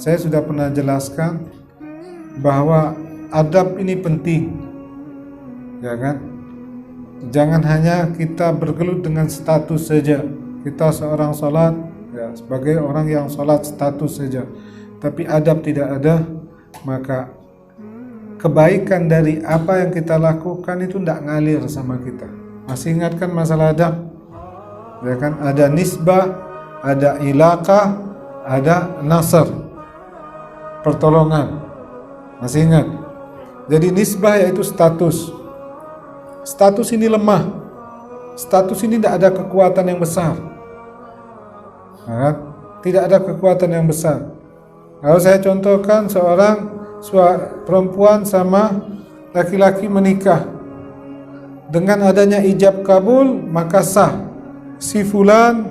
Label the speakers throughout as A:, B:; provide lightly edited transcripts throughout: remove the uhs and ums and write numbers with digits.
A: saya sudah pernah jelaskan bahwa adab ini penting, ya kan? Jangan hanya kita bergelut dengan status saja. Kita seorang salat, ya, sebagai orang yang salat status saja, tapi adab tidak ada, maka kebaikan dari apa yang kita lakukan itu tidak ngalir sama kita. Masih ingat kan masalah adab? Ya kan? Ada nisbah, ada ilaqah, ada nasr, pertolongan. Masih ingat? Jadi nisbah yaitu status. Status ini lemah. Status ini tidak ada kekuatan yang besar. Nah, tidak ada kekuatan yang besar. Kalau saya contohkan seorang perempuan sama laki-laki menikah, dengan adanya ijab kabul maka sah. Si fulan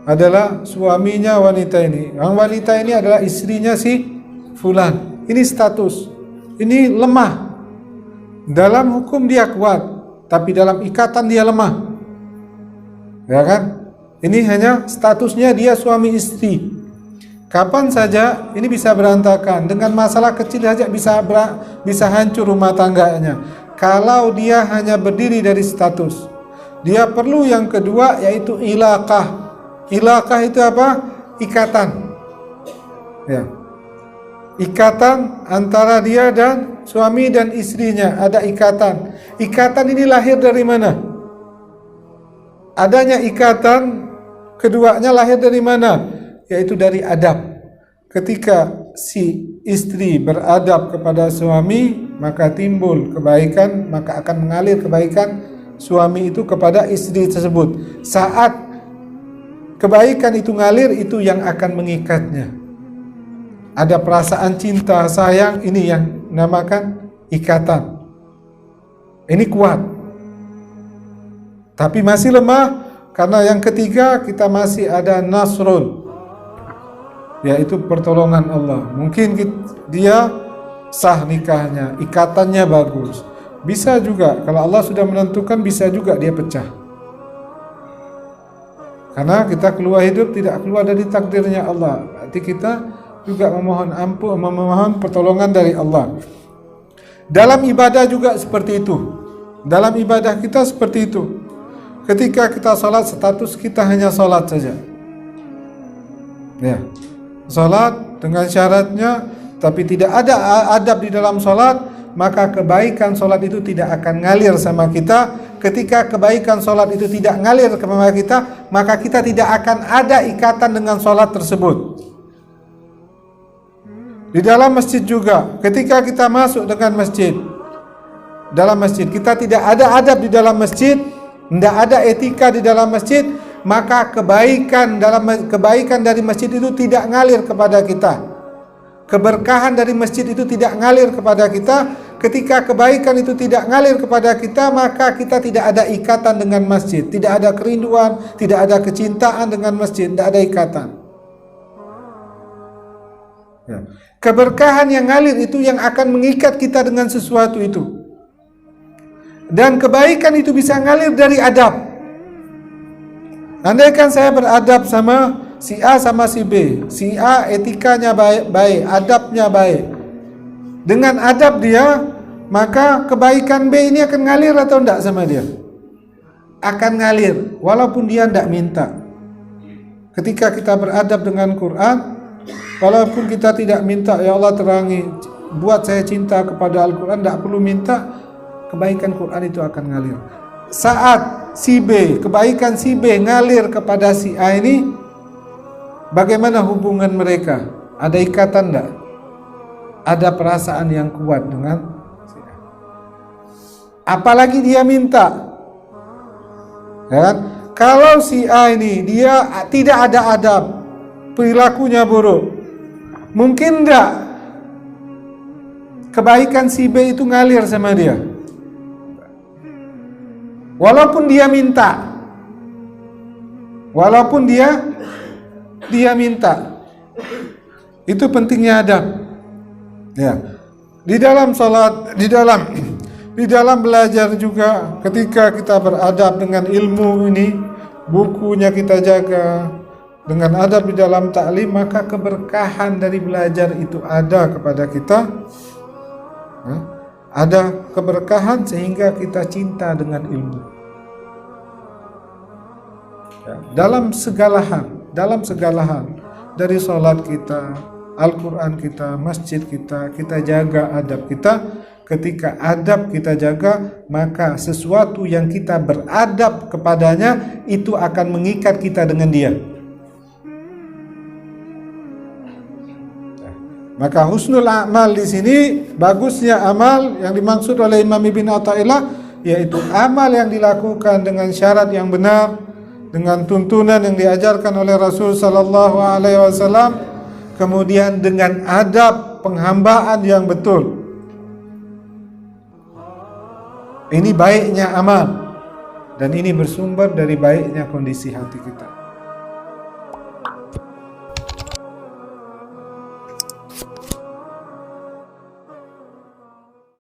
A: adalah suaminya wanita ini. Yang wanita ini adalah istrinya si fulan. Ini status. Ini lemah. Dalam hukum dia kuat, tapi dalam ikatan dia lemah. Ya kan? Ini hanya statusnya dia suami istri. Kapan saja ini bisa berantakan. Dengan masalah kecil saja bisa hancur rumah tangganya. Kalau dia hanya berdiri dari status. Dia perlu yang kedua yaitu ilaqah. Ilaqah itu apa? Ikatan. Ya. Ikatan antara dia dan suami dan istrinya, ada ikatan. Ikatan ini lahir dari mana? Adanya ikatan keduanya lahir dari mana? Yaitu dari adab. Ketika si istri beradab kepada suami, maka timbul kebaikan, maka akan mengalir kebaikan suami itu kepada istri tersebut. Saat kebaikan itu ngalir, itu yang akan mengikatnya. Ada perasaan cinta, sayang, ini yang namakan ikatan. Ini kuat. Tapi masih lemah karena yang ketiga kita masih ada nasrul, yaitu pertolongan Allah. Mungkin dia sah nikahnya, ikatannya bagus. Bisa juga kalau Allah sudah menentukan, bisa juga dia pecah. Karena kita keluar hidup tidak keluar dari takdirnya Allah. Berarti kita juga memohon ampun, memohon pertolongan dari Allah. Dalam ibadah juga seperti itu. Dalam ibadah kita seperti itu. Ketika kita salat, status kita hanya salat saja. Ya. Salat dengan syaratnya, tapi tidak ada adab di dalam salat, maka kebaikan salat itu tidak akan ngalir sama kita. Ketika kebaikan salat itu tidak ngalir kepada kita, maka kita tidak akan ada ikatan dengan salat tersebut. Di dalam masjid juga, ketika kita masuk dengan masjid, dalam masjid kita tidak ada adab di dalam masjid, tidak ada etika di dalam masjid, maka kebaikan dari masjid itu tidak ngalir kepada kita. Keberkahan dari masjid itu tidak ngalir kepada kita. Ketika kebaikan itu tidak ngalir kepada kita, maka kita tidak ada ikatan dengan masjid, tidak ada kerinduan, tidak ada kecintaan dengan masjid, tidak ada ikatan. Ya. Keberkahan yang ngalir itu yang akan mengikat kita dengan sesuatu itu. Dan kebaikan itu bisa ngalir dari adab. Andaikan saya beradab sama si A sama si B. Si A etikanya baik, adabnya baik. Dengan adab dia, maka kebaikan B ini akan ngalir atau tidak sama dia? Akan ngalir, walaupun dia tidak minta. Ketika kita beradab dengan Quran, walaupun kita tidak minta, ya Allah terangi, buat saya cinta kepada Al-Quran, tidak perlu minta, kebaikan Quran itu akan ngalir. Saat si B, kebaikan si B ngalir kepada si A ini, bagaimana hubungan mereka? Ada ikatan tidak? Ada perasaan yang kuat dengan si A. Apalagi dia minta, ya kan? Kalau si A ini dia tidak ada adab, perilakunya buruk, mungkin enggak kebaikan si B itu ngalir sama dia. Walaupun dia minta. Walaupun dia minta. Itu pentingnya adab. Ya. Di dalam salat, di dalam belajar juga, ketika kita beradab dengan ilmu ini, bukunya kita jaga, dengan adab di dalam ta'lim, maka keberkahan dari belajar itu ada kepada kita. Ada keberkahan sehingga kita cinta dengan ilmu. Dalam segala hal, dari sholat kita, Al-Quran kita, masjid kita jaga adab kita. Ketika adab kita jaga, maka sesuatu yang kita beradab kepadanya itu akan mengikat kita dengan dia. Maka husnul amal di sini, bagusnya amal yang dimaksud oleh Imam Ibn Athaillah, yaitu amal yang dilakukan dengan syarat yang benar, dengan tuntunan yang diajarkan oleh Rasul sallallahu alaihi wasallam, kemudian dengan adab penghambaan yang betul. Ini baiknya amal, dan ini bersumber dari baiknya kondisi hati kita.